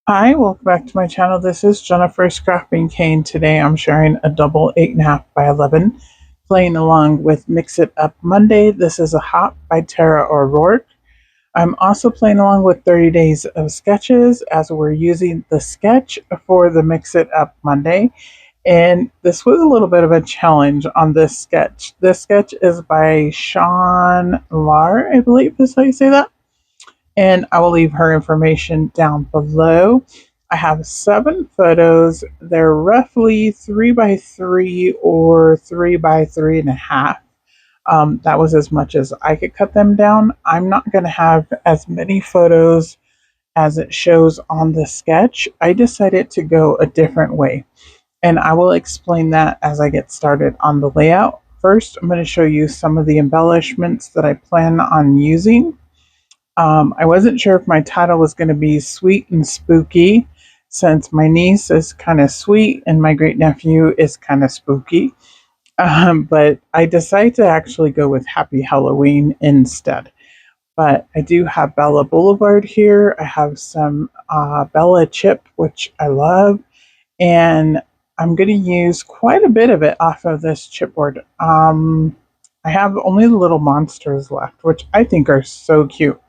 Hi, welcome back to my channel. This is Jennifer Scrapping Cane. Today I'm sharing a double 8.5 by 11, playing along with Mix It Up Monday. This is a hop by Tara O'Rourke. I'm also playing along with 30 Days of Sketches as we're using the sketch for the Mix It Up Monday. And this was a little bit of a challenge on this sketch. This sketch is by Sean Lar, I believe is how you say that, and I will leave her information down below. I have 7 photos. They're roughly 3 by 3 or 3 by 3.5. That was as much as I could cut them down. I'm not going to have as many photos as it shows on the sketch. I decided to go a different way, and I will explain that as I get started on the layout. First, I'm going to show you some of the embellishments that I plan on using. I wasn't sure if my title was going to be Sweet and Spooky, since my niece is kind of sweet and my great nephew is kind of spooky. But I decided to actually go with Happy Halloween instead. But I do have Bella Boulevard here. I have some Bella Chip, which I love. And I'm going to use quite a bit of it off of this chipboard. I have only the little monsters left, which I think are so cute,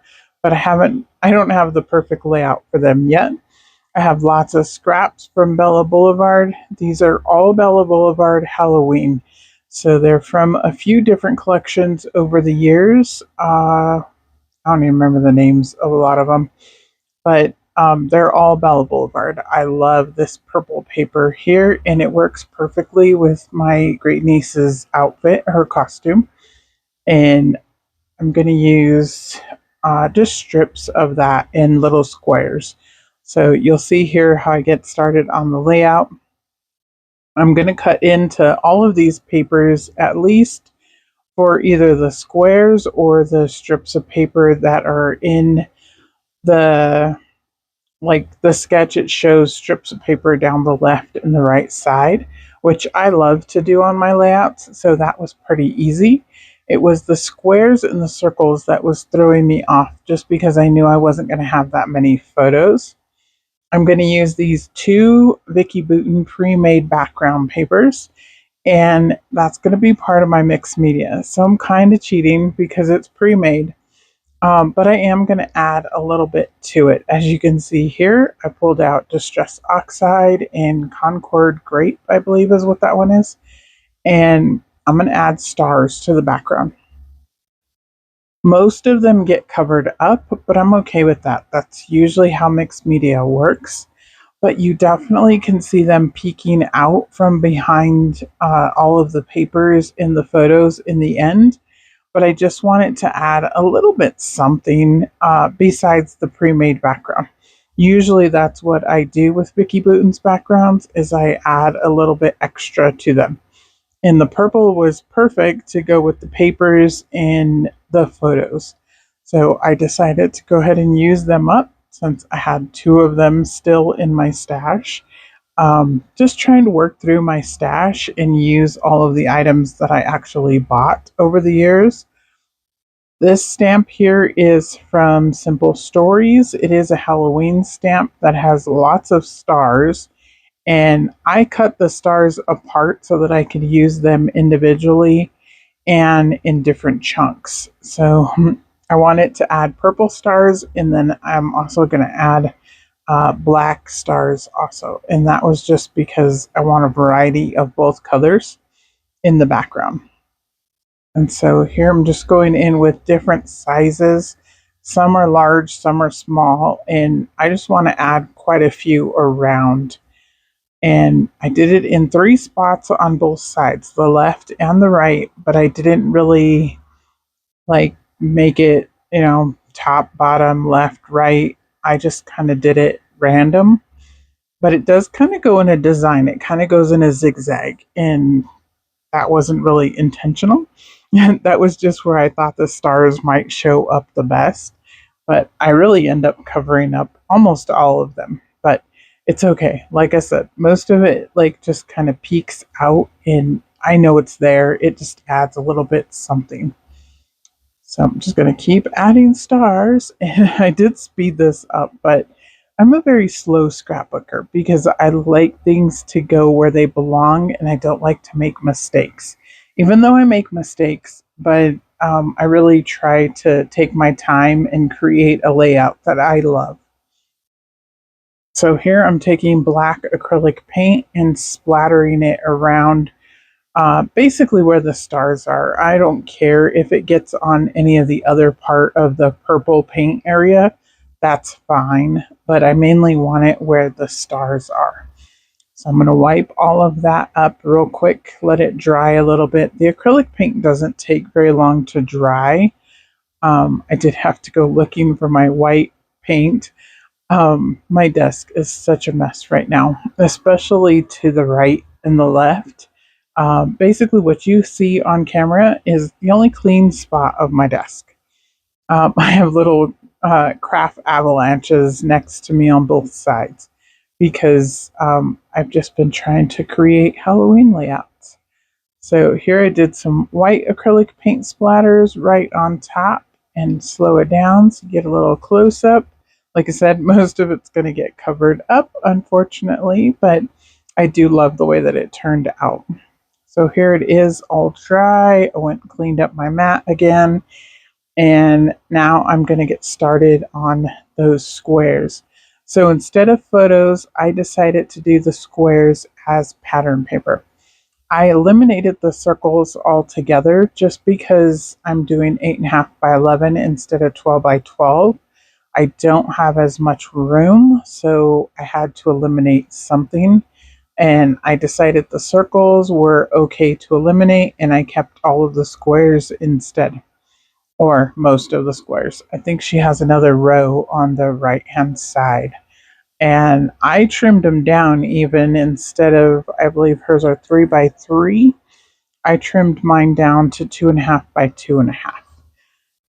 but I don't have the perfect layout for them yet. I have lots of scraps from Bella Boulevard. These are all Bella Boulevard Halloween. So they're from a few different collections over the years. I don't even remember the names of a lot of them, but they're all Bella Boulevard. I love this purple paper here, and it works perfectly with my great niece's outfit, her costume. And I'm going to use just strips of that in little squares. So you'll see here how I get started on the layout. I'm going to cut into all of these papers at least for either the squares or the strips of paper that are in the the sketch. It shows strips of paper down the left and the right side, which I love to do on my layouts, so that was pretty easy. It was the squares and the circles that was throwing me off, just because I knew I wasn't going to have that many photos. I'm going to use these 2 Vicki Boutin pre-made background papers, and that's going to be part of my mixed media. So I'm kind of cheating because it's pre-made, but I am going to add a little bit to it. As you can see here, I pulled out Distress Oxide and Concord Grape, I believe is what that one is. And I'm going to add stars to the background. Most of them get covered up, but I'm okay with that. That's usually how mixed media works. But you definitely can see them peeking out from behind all of the papers in the photos in the end. But I just wanted to add a little bit something besides the pre-made background. Usually that's what I do with Vicki Boutin's backgrounds, is I add a little bit extra to them. And the purple was perfect to go with the papers and the photos. So I decided to go ahead and use them up since I had 2 of them still in my stash. Just trying to work through my stash and use all of the items that I actually bought over the years. This stamp here is from Simple Stories. It is a Halloween stamp that has lots of stars, and I cut the stars apart so that I could use them individually and in different chunks. So I wanted to add purple stars, and then I'm also going to add black stars also. And that was just because I want a variety of both colors in the background. And so here I'm just going in with different sizes. Some are large, some are small, and I just want to add quite a few around. And I did it in 3 spots on both sides, the left and the right, but I didn't really make it, top, bottom, left, right. I just kind of did it random, but it does kind of go in a design. It kind of goes in a zigzag, and that wasn't really intentional. That was just where I thought the stars might show up the best, but I really end up covering up almost all of them. But it's okay. Like I said, most of it just kind of peeks out, and I know it's there. It just adds a little bit something. So I'm just going to keep adding stars, and I did speed this up, but I'm a very slow scrapbooker because I like things to go where they belong and I don't like to make mistakes. Even though I make mistakes, but I really try to take my time and create a layout that I love. So here I'm taking black acrylic paint and splattering it around basically where the stars are. I don't care if it gets on any of the other part of the purple paint area. That's fine, but I mainly want it where the stars are. So I'm going to wipe all of that up real quick, let it dry a little bit. The acrylic paint doesn't take very long to dry. I did have to go looking for my white paint. My desk is such a mess right now, especially to the right and the left. Basically, what you see on camera is the only clean spot of my desk. I have little craft avalanches next to me on both sides because I've just been trying to create Halloween layouts. So here I did some white acrylic paint splatters right on top and slow it down so you get a little close up. Like I said, most of it's going to get covered up, unfortunately, but I do love the way that it turned out. So here it is all dry. I went and cleaned up my mat again, and now I'm going to get started on those squares. So instead of photos, I decided to do the squares as pattern paper. I eliminated the circles altogether just because I'm doing 8.5 by 11 instead of 12 by 12. I don't have as much room, so I had to eliminate something. And I decided the circles were okay to eliminate, and I kept all of the squares instead, or most of the squares. I think she has another row on the right hand side. And I trimmed them down even instead of, I believe hers are 3 by 3. I trimmed mine down to 2.5 by 2.5.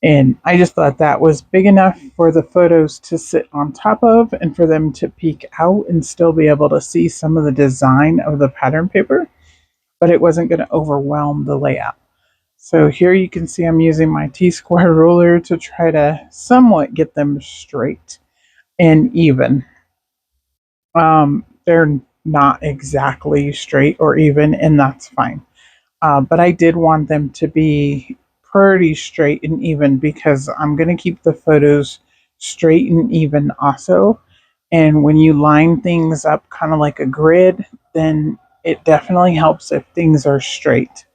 And I just thought that was big enough for the photos to sit on top of and for them to peek out and still be able to see some of the design of the pattern paper, but it wasn't going to overwhelm the layout. So here you can see I'm using my T-square ruler to try to somewhat get them straight and even. They're not exactly straight or even, and that's fine. But I did want them to be pretty straight and even because I'm going to keep the photos straight and even also. And when you line things up kind of like a grid, then it definitely helps if things are straight.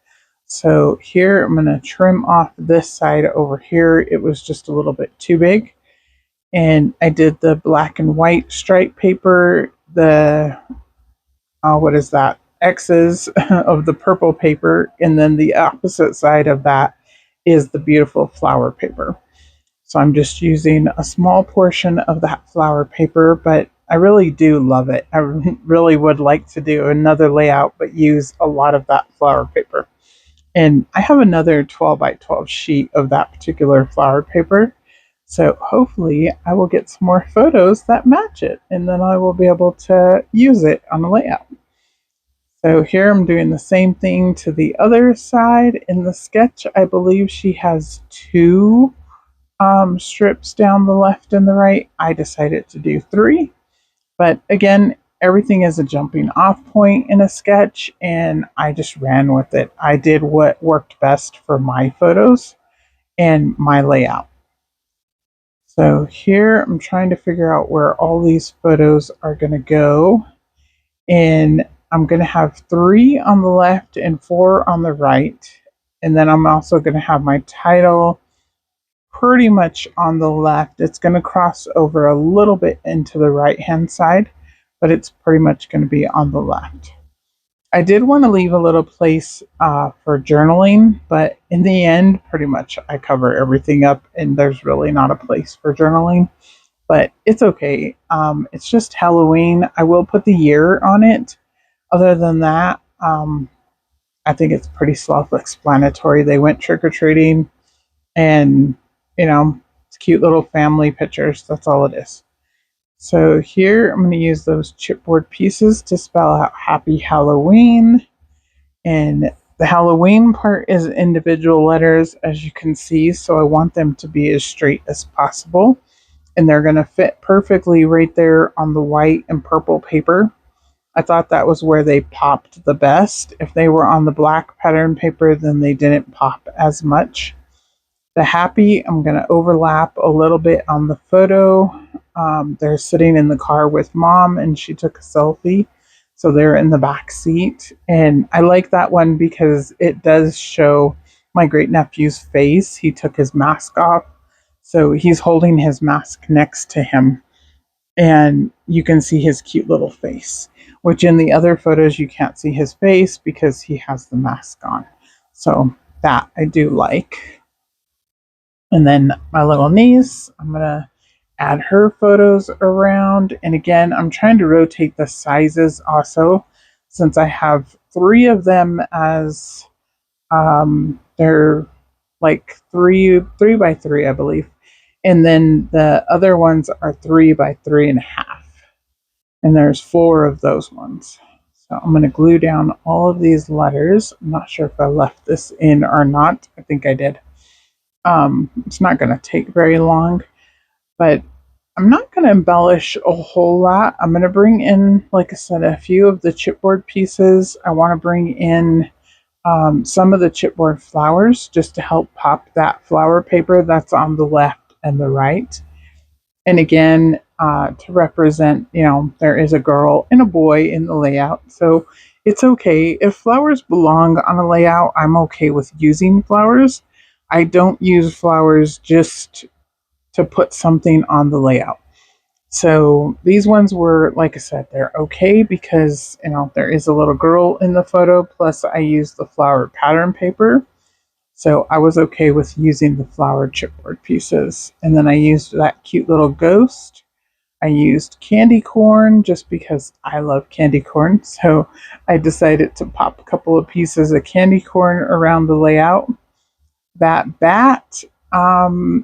So here I'm going to trim off this side over here. It was just a little bit too big. And I did the black and white stripe paper, the what is that? X's of the purple paper, and then the opposite side of that is the beautiful flower paper. So I'm just using a small portion of that flower paper, but I really do love it. I really would like to do another layout, but use a lot of that flower paper. And I have another 12 by 12 sheet of that particular flower paper. So hopefully I will get some more photos that match it, and then I will be able to use it on the layout. So here I'm doing the same thing to the other side. In the sketch, I believe she has two strips down the left and the right. I decided to do three. But again, everything is a jumping off point in a sketch, and I just ran with it. I did what worked best for my photos and my layout. So here I'm trying to figure out where all these photos are going to go. And I'm going to have 3 on the left and 4 on the right. And then I'm also going to have my title pretty much on the left. It's going to cross over a little bit into the right hand side, but it's pretty much going to be on the left. I did want to leave a little place for journaling, but in the end, pretty much I cover everything up and there's really not a place for journaling. But it's okay. It's just Halloween. I will put the year on it. Other than that, I think it's pretty self-explanatory. They went trick-or-treating and, it's cute little family pictures. That's all it is. So here I'm going to use those chipboard pieces to spell out Happy Halloween. And the Halloween part is individual letters, as you can see, so I want them to be as straight as possible. and they're going to fit perfectly right there on the white and purple paper. I thought that was where they popped the best. If they were on the black pattern paper, then they didn't pop as much. The happy, I'm going to overlap a little bit on the photo. They're sitting in the car with mom and she took a selfie. So they're in the back seat. And I like that one because it does show my great nephew's face. He took his mask off. So he's holding his mask next to him. And you can see his cute little face, which in the other photos you can't see his face because he has the mask on. So that I do like. And then my little niece, I'm going to add her photos around. And again, I'm trying to rotate the sizes also since I have three of them as they're like three by three, I believe. And then the other ones are 3 by 3.5. And there's four of those ones. So I'm going to glue down all of these letters. I'm not sure if I left this in or not. I think I did. It's not going to take very long, but I'm not going to embellish a whole lot. I'm going to bring in, like I said, a few of the chipboard pieces. I want to bring in some of the chipboard flowers just to help pop that flower paper that's on the left and the right. And again, to represent, there is a girl and a boy in the layout. So it's okay. If flowers belong on a layout, I'm okay with using flowers. I don't use flowers just to put something on the layout. So these ones were, like I said, they're okay because, there is a little girl in the photo. Plus, I used the flower pattern paper. So I was okay with using the flower chipboard pieces. And then I used that cute little ghost. I used candy corn just because I love candy corn. So I decided to pop a couple of pieces of candy corn around the layout. That bat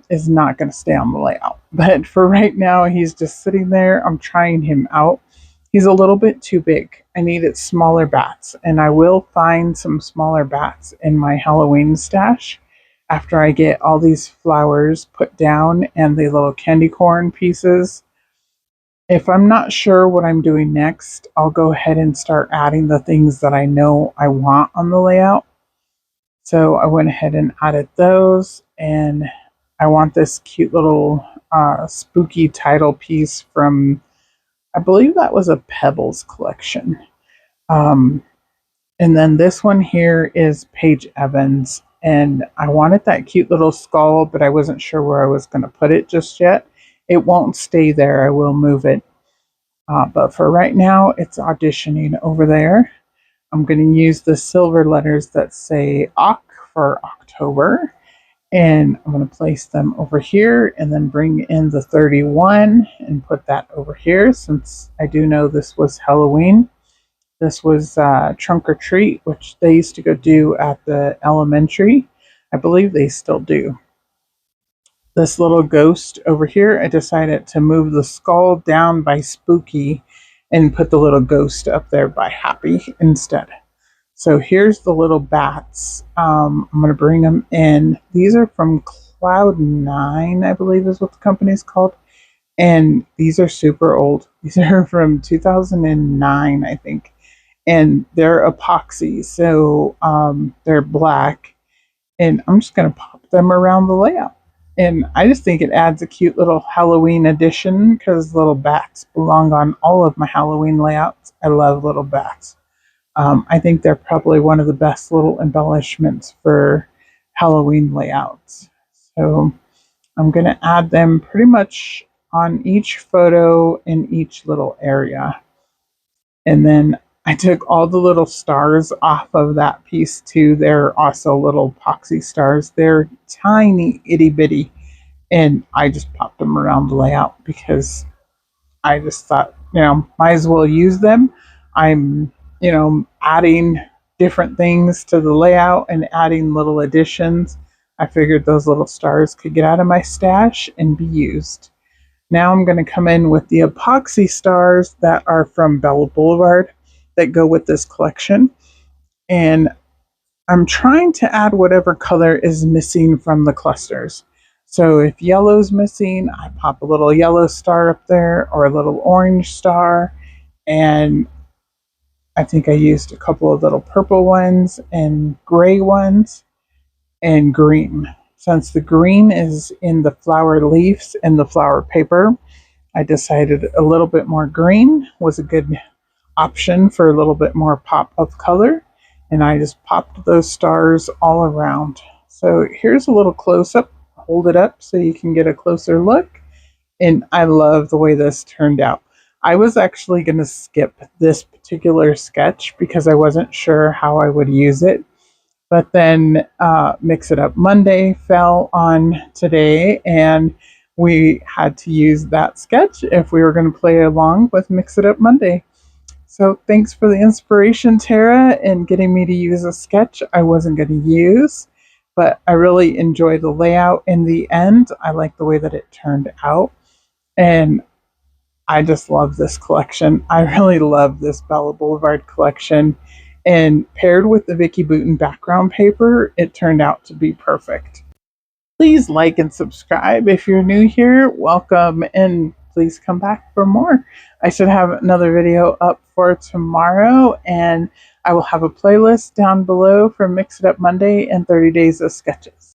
is not going to stay on the layout. But for right now, he's just sitting there. I'm trying him out. He's a little bit too big. I needed smaller bats, and I will find some smaller bats in my Halloween stash after I get all these flowers put down and the little candy corn pieces. If I'm not sure what I'm doing next, I'll go ahead and start adding the things that I know I want on the layout. So I went ahead and added those, and I want this cute little spooky title piece from, I believe that was a Pebbles collection. Um, and then this one here is Paige Evans, and I wanted that cute little skull, but I wasn't sure where I was going to put it just yet. It won't stay there. I will move it. But for right now, it's auditioning over there. I'm going to use the silver letters that say OC for October. And I'm going to place them over here and then bring in the 31 and put that over here since I do know this was Halloween. This was Trunk or Treat, which they used to go do at the elementary. I believe they still do. This little ghost over here, I decided to move the skull down by Spooky and put the little ghost up there by Happy instead. So here's the little bats. I'm going to bring them in. These are from Cloud9, I believe is what the company is called. And these are super old. These are from 2009, I think. And they're epoxy, so they're black. And I'm just going to pop them around the layout. And I just think it adds a cute little Halloween addition because little bats belong on all of my Halloween layouts. I love little bats. I think they're probably one of the best little embellishments for Halloween layouts. So I'm going to add them pretty much on each photo in each little area. And then I took all the little stars off of that piece too. They're also little epoxy stars. They're tiny, itty bitty. And I just popped them around the layout because I just thought, might as well use them. I'm, adding different things to the layout and adding little additions. I figured those little stars could get out of my stash and be used. Now I'm going to come in with the epoxy stars that are from Blvd that go with this collection. And I'm trying to add whatever color is missing from the clusters. So if yellow's missing, I pop a little yellow star up there or a little orange star. And I think I used a couple of little purple ones and gray ones and green. Since the green is in the flower leaves and the flower paper, I decided a little bit more green was a good option for a little bit more pop of color. And I just popped those stars all around. So here's a little close up. Hold it up so you can get a closer look. And I love the way this turned out. I was actually going to skip this particular sketch because I wasn't sure how I would use it. But then Mix It Up Monday fell on today, and we had to use that sketch if we were going to play along with Mix It Up Monday. So thanks for the inspiration, Tara, in getting me to use a sketch I wasn't going to use. But I really enjoyed the layout in the end. I like the way that it turned out. And I just love this collection. I really love this Bella Boulevard collection. And paired with the Vicky Bouton background paper, it turned out to be perfect. Please like and subscribe if you're new here. Welcome, and please come back for more. I should have another video up for tomorrow, and I will have a playlist down below for Mix It Up Monday and 30 Days of Sketches.